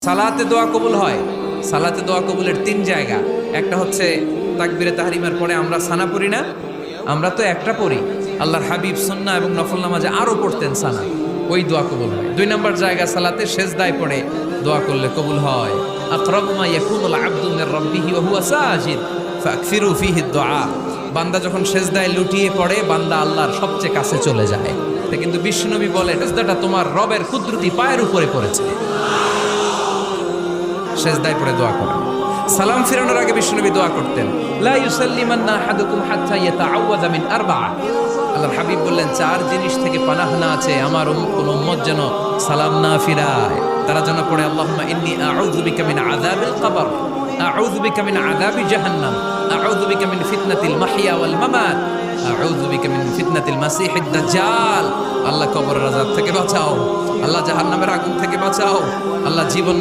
সালাতে দোয়া কবুল হয়। সালাতে দোয়া কবুলের তিন জায়গা। একটা হচ্ছে তাকবীরে তাহরিমার পরে আমরা সানা পড়ি না, আমরা তো একটা পড়ি। আল্লাহর হাবিব সুন্নাহ এবং নফল নামাজে আরো পড়তেন সানা, ওই দোয়া কবুল হয়। দুই নম্বর জায়গা সালাতে সেজদায় পড়ে দোয়া করলে কবুল হয়। আকরাবু মা ইয়াকুনুল আবদু মির রাব্বিহি ওয়া হুয়া সাজিদ ফাকসিরু ফীহি দুআ। বান্দা যখন সেজদায় লুটিয়ে পড়ে, বান্দা আল্লাহর সবচেয়ে কাছে চলে যায়। তা কিন্তু বিশ্বনবী বলে, সেজদাটা তোমার রবের কুদরতি পায়ের উপরে পড়েছে। সেজদায় পড়ে দোয়া করেন। সালাম ফিরানোর আগে বিশ্বনবী দোয়া করতেন, লা ইউসাল্লিমান্না আহাদুকুম হাত্তা ইয়াতাআওয়াযা মিন আরবা'a। আল্লাহর হাবিব বললেন, চার জিনিস থেকে পানাহ না আছে আমার কোন উম্মত যেন সালাম না ফিরায়। তারা যেন পড়ে, আল্লাহুম্মা ইন্নী আউযু বিকা মিন আযাবিল কবর, আউযু বিকা মিন আযাবি জাহান্নাম, আউযু বিকা মিন ফিতনাতিল মাহইয়া ওয়াল মামাত, আউযু বিকা মিন ফিতনাতিল মাসিহিদ দাজ্জাল। আল্লাহ কবরের আযাব থেকে বাঁচাও, আল্লাহ জাহান্নামের আগুন থেকে বাঁচাও, আল্লাহ জীবন